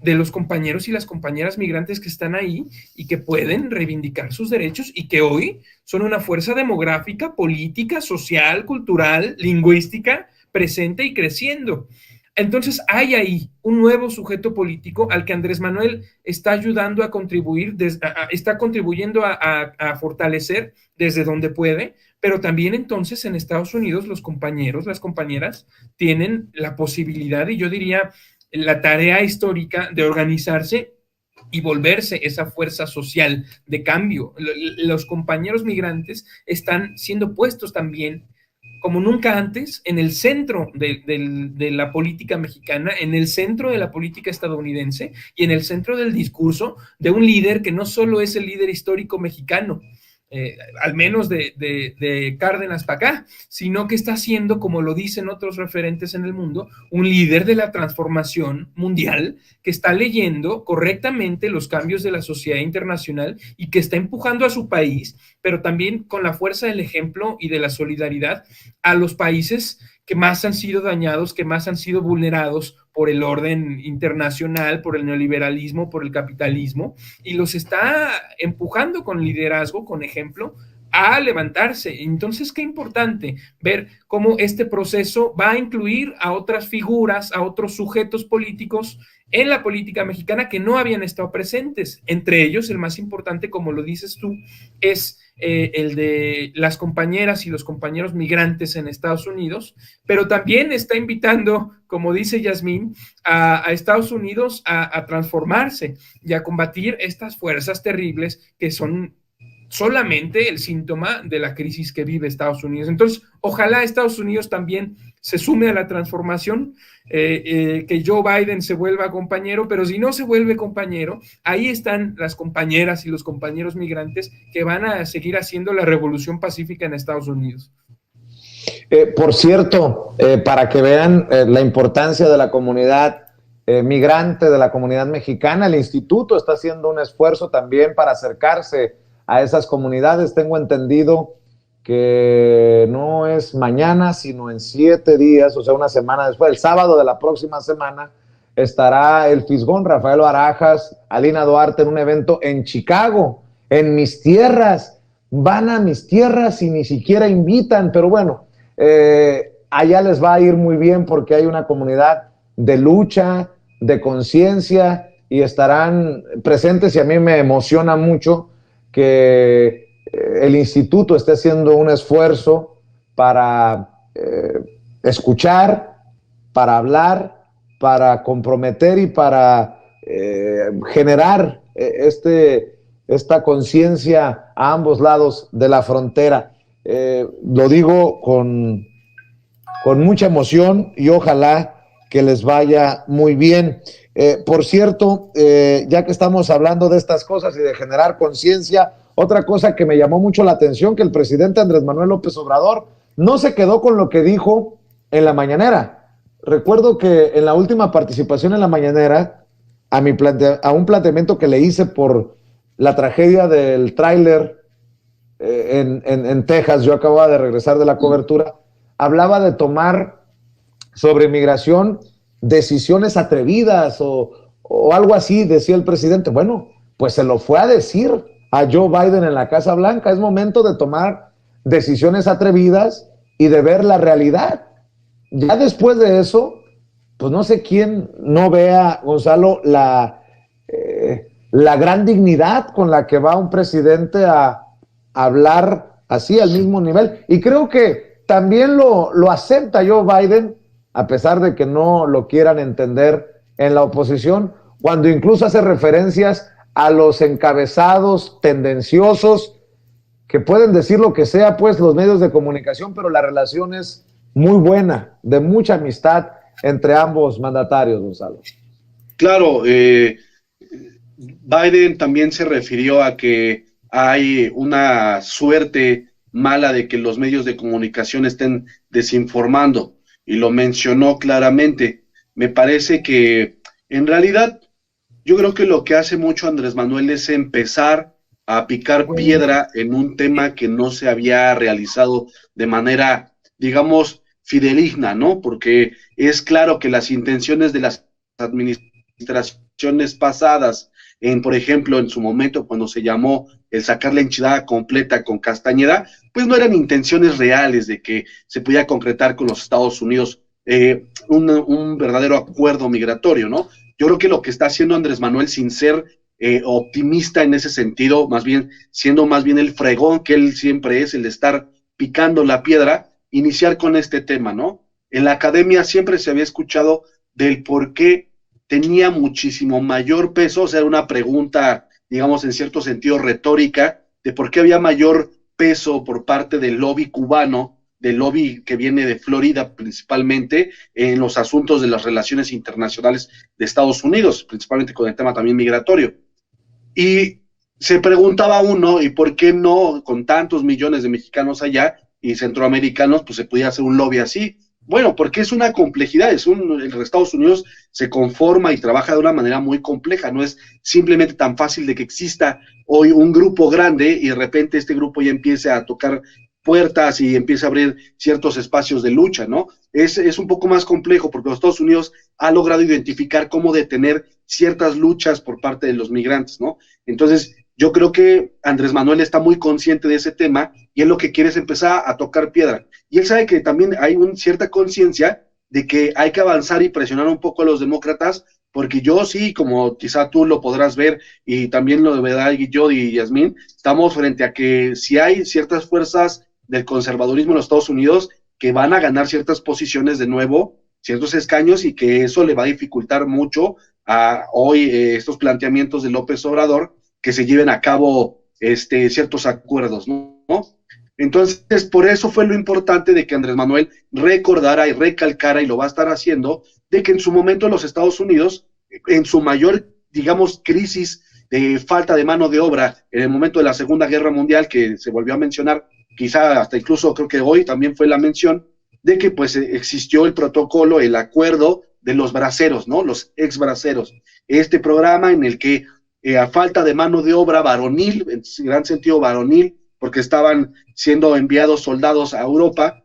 de los compañeros y las compañeras migrantes que están ahí y que pueden reivindicar sus derechos y que hoy son una fuerza demográfica, política, social, cultural, lingüística, presente y creciendo. Entonces hay ahí un nuevo sujeto político al que Andrés Manuel está ayudando a contribuir, está contribuyendo a fortalecer desde donde puede, pero también entonces en Estados Unidos los compañeros, las compañeras tienen la posibilidad y yo diría la tarea histórica de organizarse y volverse esa fuerza social de cambio. Los compañeros migrantes están siendo puestos también como nunca antes, en el centro de la política mexicana, en el centro de la política estadounidense y en el centro del discurso de un líder que no solo es el líder histórico mexicano, al menos de Cárdenas para acá, sino que está siendo, como lo dicen otros referentes en el mundo, un líder de la transformación mundial que está leyendo correctamente los cambios de la sociedad internacional y que está empujando a su país, pero también con la fuerza del ejemplo y de la solidaridad a los países que más han sido dañados, que más han sido vulnerados por el orden internacional, por el neoliberalismo, por el capitalismo, y los está empujando con liderazgo, con ejemplo, a levantarse. Entonces, qué importante ver cómo este proceso va a incluir a otras figuras, a otros sujetos políticos en la política mexicana que no habían estado presentes. Entre ellos, el más importante, como lo dices tú, es el de las compañeras y los compañeros migrantes en Estados Unidos, pero también está invitando, como dice Yasmín, a Estados Unidos a transformarse y a combatir estas fuerzas terribles que son solamente el síntoma de la crisis que vive Estados Unidos. Entonces, ojalá Estados Unidos también se sume a la transformación, que Joe Biden se vuelva compañero, pero si no se vuelve compañero, ahí están las compañeras y los compañeros migrantes que van a seguir haciendo la revolución pacífica en Estados Unidos. Por cierto, para que vean la importancia de la comunidad migrante, de la comunidad mexicana, el instituto está haciendo un esfuerzo también para acercarse a esas comunidades. Tengo entendido que no es mañana, sino en 7 días, o sea, una semana después, el sábado de la próxima semana, estará el Fisgón Rafael Barajas, Alina Duarte en un evento en Chicago, en mis tierras. Van a mis tierras y ni siquiera invitan, pero bueno, allá les va a ir muy bien porque hay una comunidad de lucha, de conciencia y estarán presentes, y a mí me emociona mucho que el instituto esté haciendo un esfuerzo para escuchar, para hablar, para comprometer y para generar esta conciencia a ambos lados de la frontera. Lo digo con con mucha emoción y ojalá que les vaya muy bien. Por cierto, ya que estamos hablando de estas cosas y de generar conciencia, otra cosa que me llamó mucho la atención, que el presidente Andrés Manuel López Obrador no se quedó con lo que dijo en la mañanera. Recuerdo que en la última participación en la mañanera, a un planteamiento que le hice por la tragedia del tráiler en Texas, yo acababa de regresar de la cobertura, hablaba de tomar sobre migración decisiones atrevidas o algo así, decía el presidente. Bueno, pues se lo fue a decir a Joe Biden en la Casa Blanca. Es momento de tomar decisiones atrevidas y de ver la realidad. Ya después de eso, pues no sé quién no vea, Gonzalo, la gran dignidad con la que va un presidente a hablar así al mismo nivel. Y creo que también lo acepta Joe Biden, a pesar de que no lo quieran entender en la oposición, cuando incluso hace referencias a los encabezados tendenciosos que pueden decir lo que sea, pues, los medios de comunicación, pero la relación es muy buena, de mucha amistad entre ambos mandatarios, Gonzalo. Claro, Biden también se refirió a que hay una suerte mala de que los medios de comunicación estén desinformando, y lo mencionó claramente. Me parece que en realidad yo creo que lo que hace mucho Andrés Manuel es empezar a picar piedra en un tema que no se había realizado de manera, digamos, fidedigna, ¿no? Porque es claro que las intenciones de las administraciones pasadas, por ejemplo, en su momento cuando se llamó el sacar la enchilada completa con Castañeda, pues no eran intenciones reales de que se pudiera concretar con los Estados Unidos un verdadero acuerdo migratorio, ¿no? Yo creo que lo que está haciendo Andrés Manuel, sin ser optimista en ese sentido, más bien siendo más bien el fregón que él siempre es, el de estar picando la piedra, iniciar con este tema, ¿no? En la academia siempre se había escuchado del por qué tenía muchísimo mayor peso, o sea, una pregunta, digamos, en cierto sentido retórica, de por qué había mayor peso por parte del lobby cubano, del lobby que viene de Florida principalmente, en los asuntos de las relaciones internacionales de Estados Unidos, principalmente con el tema también migratorio. Y se preguntaba uno, ¿y por qué no, con tantos millones de mexicanos allá y centroamericanos, pues se podía hacer un lobby así? Bueno, porque es una complejidad, el Estados Unidos se conforma y trabaja de una manera muy compleja, no es simplemente tan fácil de que exista hoy un grupo grande y de repente este grupo ya empiece a tocar puertas y empiece a abrir ciertos espacios de lucha, ¿no? Es un poco más complejo porque los Estados Unidos ha logrado identificar cómo detener ciertas luchas por parte de los migrantes, ¿no? Entonces, yo creo que Andrés Manuel está muy consciente de ese tema y él lo que quiere es empezar a tocar piedra. Y él sabe que también hay una cierta conciencia de que hay que avanzar y presionar un poco a los demócratas, porque yo sí, como quizá tú lo podrás ver, y también lo de yo y Yasmín, estamos frente a que si hay ciertas fuerzas del conservadurismo en los Estados Unidos que van a ganar ciertas posiciones de nuevo, ciertos escaños, y que eso le va a dificultar mucho a hoy estos planteamientos de López Obrador, que se lleven a cabo ciertos acuerdos, ¿no? Entonces, por eso fue lo importante de que Andrés Manuel recordara y recalcara, y lo va a estar haciendo, de que en su momento los Estados Unidos, en su mayor, digamos, crisis de falta de mano de obra, en el momento de la Segunda Guerra Mundial, que se volvió a mencionar, quizá hasta incluso creo que hoy también fue la mención, de que pues existió el protocolo, el acuerdo de los braceros, ¿no? Los ex braceros. Este programa en el que a falta de mano de obra varonil, en gran sentido varonil, porque estaban siendo enviados soldados a Europa,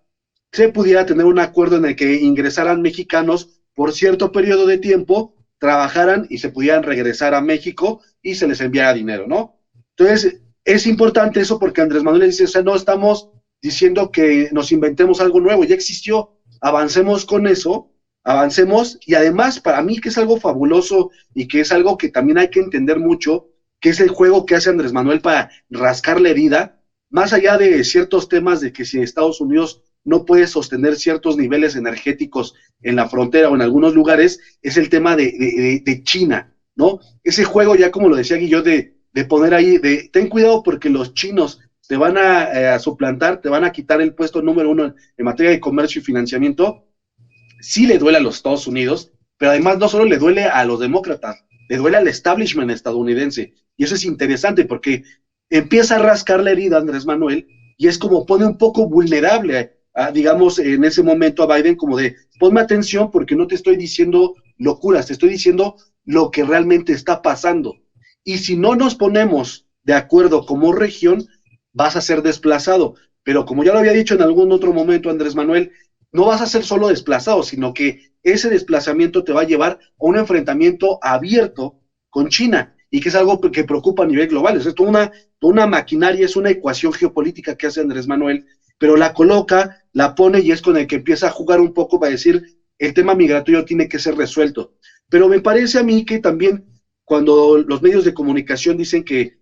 se pudiera tener un acuerdo en el que ingresaran mexicanos por cierto periodo de tiempo, trabajaran y se pudieran regresar a México y se les enviara dinero, ¿no? Entonces, es importante eso porque Andrés Manuel dice, o sea, no estamos diciendo que nos inventemos algo nuevo, ya existió, avancemos con eso, avancemos, y además para mí que es algo fabuloso y que es algo que también hay que entender mucho, que es el juego que hace Andrés Manuel para rascar la herida, más allá de ciertos temas de que si Estados Unidos no puede sostener ciertos niveles energéticos en la frontera o en algunos lugares, es el tema de China, ¿no? Ese juego ya como lo decía Guillot, de poner ahí, ten cuidado porque los chinos te van a suplantar, te van a quitar el puesto número 1 en materia de comercio y financiamiento, sí le duele a los Estados Unidos, pero además no solo le duele a los demócratas, le duele al establishment estadounidense. Y eso es interesante porque empieza a rascar la herida Andrés Manuel y es como pone un poco vulnerable, digamos, en ese momento a Biden, como de, ponme atención porque no te estoy diciendo locuras, te estoy diciendo lo que realmente está pasando. Y si no nos ponemos de acuerdo como región, vas a ser desplazado. Pero como ya lo había dicho en algún otro momento Andrés Manuel, no vas a ser solo desplazado, sino que ese desplazamiento te va a llevar a un enfrentamiento abierto con China, y que es algo que preocupa a nivel global. Es toda una maquinaria, es una ecuación geopolítica que hace Andrés Manuel, pero la coloca, la pone y es con el que empieza a jugar un poco para decir, el tema migratorio tiene que ser resuelto. Pero me parece a mí que también cuando los medios de comunicación dicen que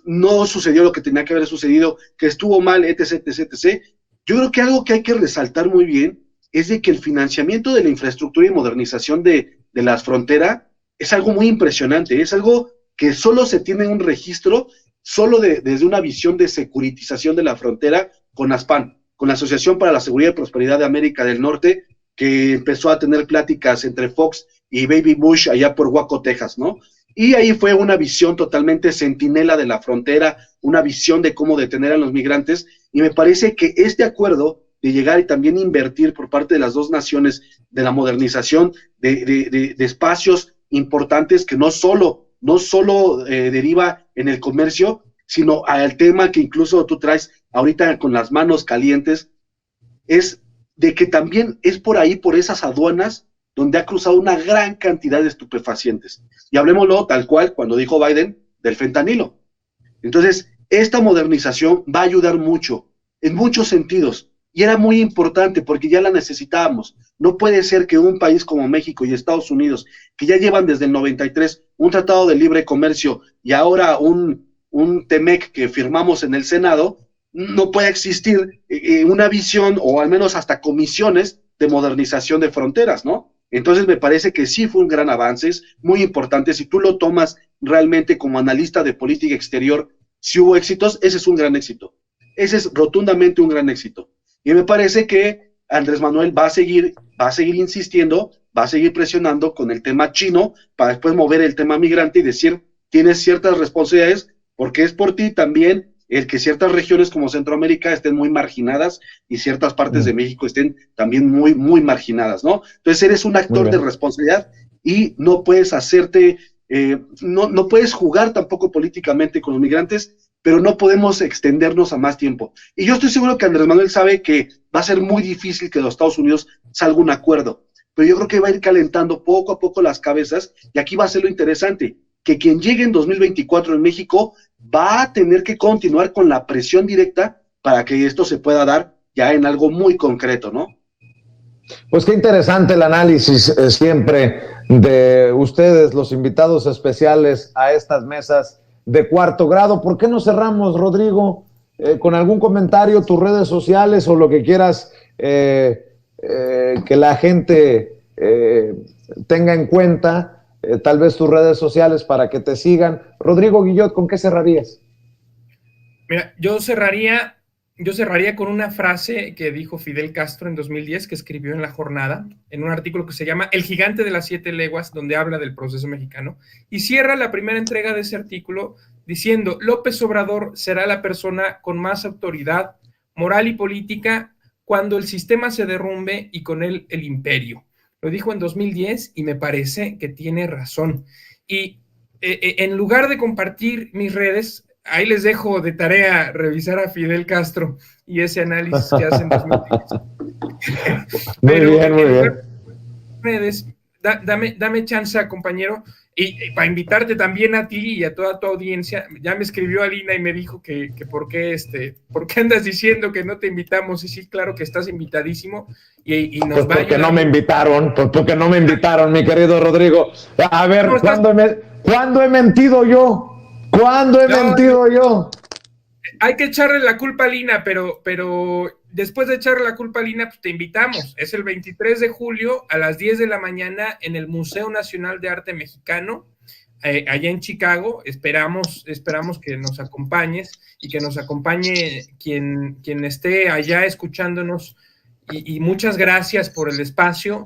no sucedió lo que tenía que haber sucedido, que estuvo mal, etc., etc., etc., yo creo que algo que hay que resaltar muy bien es de que el financiamiento de la infraestructura y modernización de las fronteras es algo muy impresionante, es algo que solo se tiene un registro, solo desde una visión de securitización de la frontera con ASPAN, con la Asociación para la Seguridad y Prosperidad de América del Norte, que empezó a tener pláticas entre Fox y Baby Bush allá por Waco, Texas, ¿no? Y ahí fue una visión totalmente centinela de la frontera, una visión de cómo detener a los migrantes, y me parece que este acuerdo de llegar y también invertir por parte de las dos naciones de la modernización de espacios importantes que no solo deriva en el comercio, sino al tema que incluso tú traes ahorita con las manos calientes, es de que también es por ahí, por esas aduanas, donde ha cruzado una gran cantidad de estupefacientes. Y hablemoslo tal cual, cuando dijo Biden, del fentanilo. Entonces, esta modernización va a ayudar mucho, en muchos sentidos, y era muy importante porque ya la necesitábamos. No puede ser que un país como México y Estados Unidos, que ya llevan desde el 93 un tratado de libre comercio y ahora un TEMEC que firmamos en el Senado, no puede existir una visión o al menos hasta comisiones de modernización de fronteras, ¿no? Entonces me parece que sí fue un gran avance, es muy importante. Si tú lo tomas realmente como analista de política exterior, si hubo éxitos, ese es un gran éxito. Ese es rotundamente un gran éxito. Y me parece que Andrés Manuel va a seguir insistiendo, va a seguir presionando con el tema chino para después mover el tema migrante y decir, tienes ciertas responsabilidades porque es por ti también el que ciertas regiones como Centroamérica estén muy marginadas y ciertas partes de México estén también muy, muy marginadas, ¿no? Entonces eres un actor de responsabilidad y no puedes hacerte, no puedes jugar tampoco políticamente con los migrantes, pero no podemos extendernos a más tiempo. Y yo estoy seguro que Andrés Manuel sabe que va a ser muy difícil que los Estados Unidos salga un acuerdo, pero yo creo que va a ir calentando poco a poco las cabezas y aquí va a ser lo interesante, que quien llegue en 2024 en México va a tener que continuar con la presión directa para que esto se pueda dar ya en algo muy concreto, ¿no? Pues qué interesante el análisis siempre de ustedes, los invitados especiales a estas mesas de cuarto grado. ¿Por qué no cerramos, Rodrigo, con algún comentario, tus redes sociales o lo que quieras que la gente tenga en cuenta? Tal vez tus redes sociales para que te sigan. Rodrigo Guillot, ¿con qué cerrarías? Mira, yo cerraría con una frase que dijo Fidel Castro en 2010, que escribió en La Jornada, en un artículo que se llama El gigante de las 7 leguas, donde habla del proceso mexicano, y cierra la primera entrega de ese artículo diciendo, López Obrador será la persona con más autoridad moral y política cuando el sistema se derrumbe y con él el imperio. Lo dijo en 2010 y me parece que tiene razón. Y en lugar de compartir mis redes, ahí les dejo de tarea revisar a Fidel Castro y ese análisis que hacen 2010. Muy bien, muy bien. Redes, dame chance, compañero, y para invitarte también a ti y a toda tu audiencia. Ya me escribió Alina y me dijo que por qué andas diciendo que no te invitamos, y sí, claro que estás invitadísimo y nos pues porque no me invitaron, porque no me invitaron, mi querido Rodrigo. A ver, no, ¿cuándo he mentido yo? ¿Cuándo he mentido yo? Hay que echarle la culpa a Lina, pero después de echarle la culpa a Lina, pues te invitamos. Es el 23 de julio a las 10 de la mañana en el Museo Nacional de Arte Mexicano. allá en Chicago. Esperamos que nos acompañes y que nos acompañe quien esté allá escuchándonos, y muchas gracias por el espacio.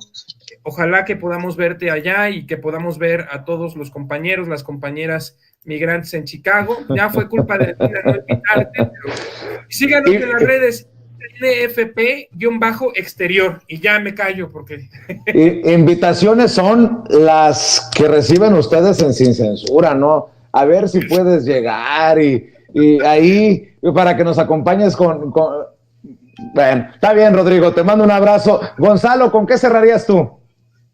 Ojalá que podamos verte allá y que podamos ver a todos los compañeros, las compañeras migrantes en Chicago. Ya fue culpa de Lina no invitarte, pero síganos en las redes NFP-exterior, y ya me callo porque... Invitaciones son las que reciben ustedes en Sin Censura, ¿no? A ver si puedes llegar y ahí para que nos acompañes con... Bueno, está bien, Rodrigo, te mando un abrazo. Gonzalo, ¿con qué cerrarías tú?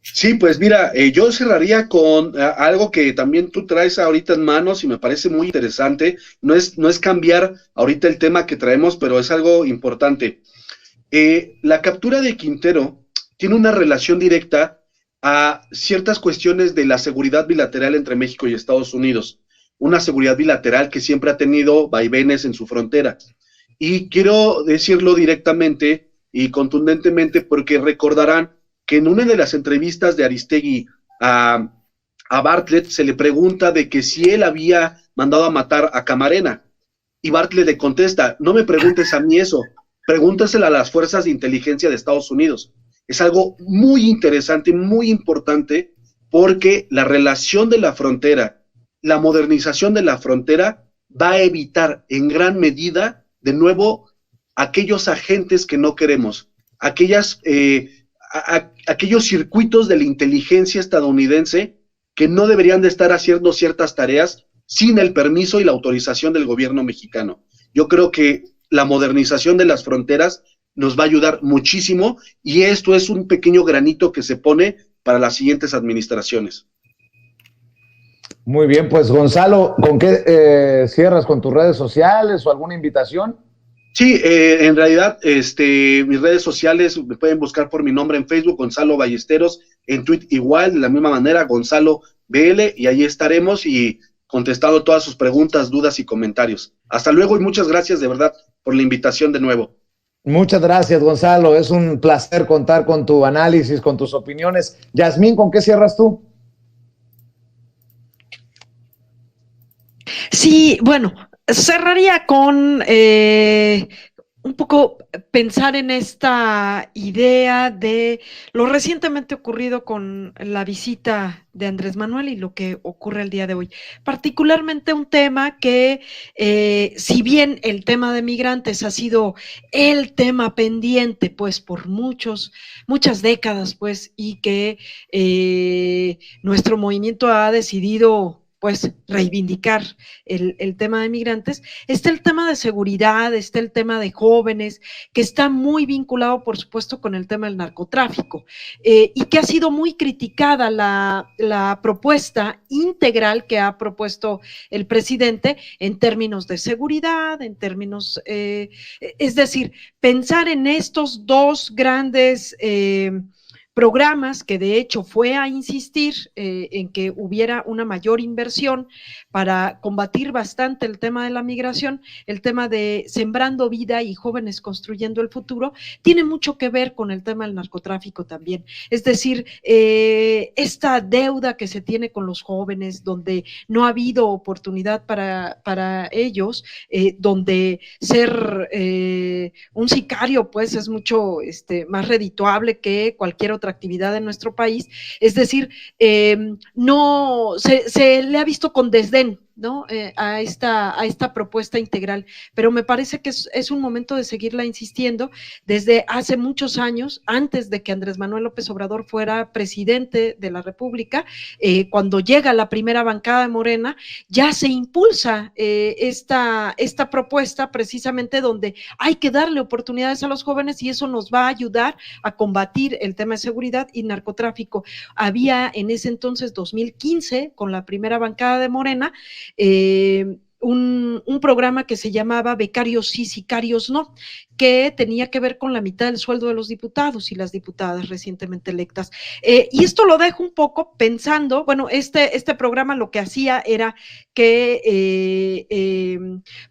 Sí, pues mira, yo cerraría con algo que también tú traes ahorita en manos y me parece muy interesante. No es cambiar ahorita el tema que traemos, pero es algo importante. La captura de Quintero tiene una relación directa a ciertas cuestiones de la seguridad bilateral entre México y Estados Unidos. Una seguridad bilateral que siempre ha tenido vaivenes en su frontera. Y quiero decirlo directamente y contundentemente porque recordarán que en una de las entrevistas de Aristegui a Bartlett se le pregunta de que si él había mandado a matar a Camarena, y Bartlett le contesta: no me preguntes a mí eso, pregúntasela a las fuerzas de inteligencia de Estados Unidos. Es algo muy interesante, muy importante, porque la relación de la frontera, la modernización de la frontera va a evitar en gran medida, de nuevo, aquellos agentes que no queremos, aquellos circuitos de la inteligencia estadounidense que no deberían de estar haciendo ciertas tareas sin el permiso y la autorización del gobierno mexicano. Yo creo que la modernización de las fronteras nos va a ayudar muchísimo, y esto es un pequeño granito que se pone para las siguientes administraciones. Muy bien, pues Gonzalo, ¿con qué cierras? ¿Con tus redes sociales o alguna invitación? Sí, en realidad, mis redes sociales me pueden buscar por mi nombre en Facebook, Gonzalo Ballesteros, en Twitter igual, de la misma manera, Gonzalo BL, y ahí estaremos y contestando todas sus preguntas, dudas y comentarios. Hasta luego y muchas gracias de verdad por la invitación de nuevo. Muchas gracias, Gonzalo. Es un placer contar con tu análisis, con tus opiniones. Yasmín, ¿con qué cierras tú? Sí, bueno, cerraría con un poco pensar en esta idea de lo recientemente ocurrido con la visita de Andrés Manuel y lo que ocurre el día de hoy. Particularmente un tema que, si bien el tema de migrantes ha sido el tema pendiente, pues, por muchas décadas, pues, y que nuestro movimiento ha decidido, pues, reivindicar el tema de migrantes, está el tema de seguridad, está el tema de jóvenes, que está muy vinculado, por supuesto, con el tema del narcotráfico, y que ha sido muy criticada la propuesta integral que ha propuesto el presidente en términos de seguridad, en términos, es decir, pensar en estos dos grandes programas, que de hecho fue a insistir en que hubiera una mayor inversión para combatir bastante el tema de la migración, el tema de Sembrando Vida y Jóvenes Construyendo el Futuro, tiene mucho que ver con el tema del narcotráfico también. Es decir, esta deuda que se tiene con los jóvenes, donde no ha habido oportunidad para ellos, donde ser un sicario, pues, es mucho más redituable que cualquier otra actividad en nuestro país. Es decir, no se le ha visto con desdén, ¿no? A esta propuesta integral, pero me parece que es un momento de seguirla insistiendo. Desde hace muchos años, antes de que Andrés Manuel López Obrador fuera presidente de la República, cuando llega la primera bancada de Morena, ya se impulsa esta propuesta, precisamente donde hay que darle oportunidades a los jóvenes, y eso nos va a ayudar a combatir el tema de seguridad y narcotráfico. Había en ese entonces, 2015, con la primera bancada de Morena, un programa que se llamaba Becarios sí, sicarios no, que tenía que ver con la mitad del sueldo de los diputados y las diputadas recientemente electas. Y esto lo dejo un poco pensando, bueno, este programa lo que hacía era que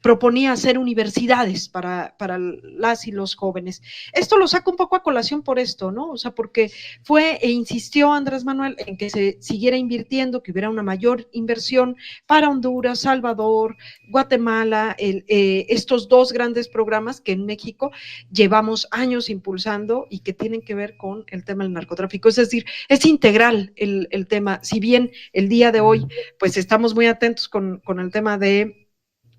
proponía hacer universidades para las y los jóvenes. Esto lo saco un poco a colación por esto, ¿no? O sea, porque fue e insistió Andrés Manuel en que se siguiera invirtiendo, que hubiera una mayor inversión para Honduras, Salvador, Guatemala, estos dos grandes programas que en México llevamos años impulsando y que tienen que ver con el tema del narcotráfico. Es decir, es integral el tema. Si bien el día de hoy, pues estamos muy atentos con el tema de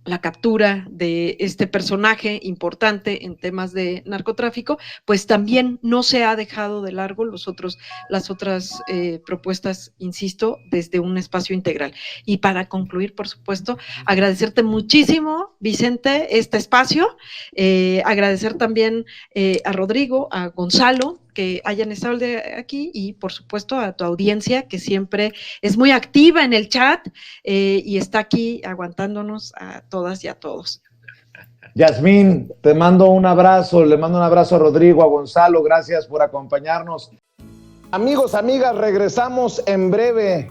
la captura de este personaje importante en temas de narcotráfico, pues también no se ha dejado de largo las otras propuestas, insisto, desde un espacio integral. Y para concluir, por supuesto, agradecerte muchísimo, Vicente, este espacio, agradecer también a Rodrigo, a Gonzalo, que hayan estado aquí, y por supuesto a tu audiencia, que siempre es muy activa en el chat y está aquí aguantándonos a todas y a todos. Yasmín, te mando un abrazo, le mando un abrazo a Rodrigo, a Gonzalo, gracias por acompañarnos. Amigos, amigas, regresamos en breve,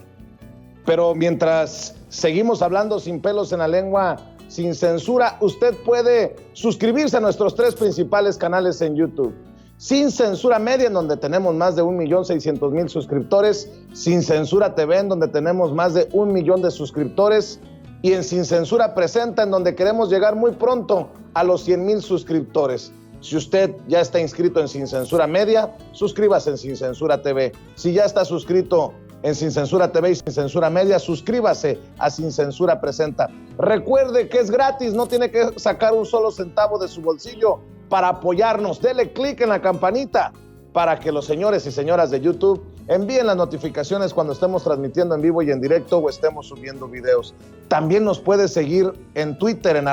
pero mientras seguimos hablando sin pelos en la lengua, sin censura, usted puede suscribirse a nuestros 3 principales canales en YouTube. Sin Censura Media, en donde tenemos más de 1,600,000 suscriptores, Sin Censura TV, en donde tenemos más de 1 millón de suscriptores, y en Sin Censura Presenta, en donde queremos llegar muy pronto a los 100,000 suscriptores. Si usted ya está inscrito en Sin Censura Media, suscríbase en Sin Censura TV. Si ya está suscrito en Sin Censura TV y Sin Censura Media, suscríbase a Sin Censura Presenta. Recuerde que es gratis, no tiene que sacar un solo centavo de su bolsillo para apoyarnos. Dele clic en la campanita para que los señores y señoras de YouTube envíen las notificaciones cuando estemos transmitiendo en vivo y en directo o estemos subiendo videos. También nos puede seguir en Twitter en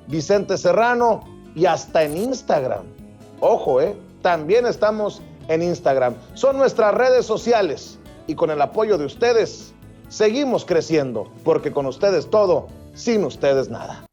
@Vicente Serrano y hasta en Instagram. Ojo, también estamos en Instagram. Son nuestras redes sociales y con el apoyo de ustedes seguimos creciendo, porque con ustedes todo, sin ustedes nada.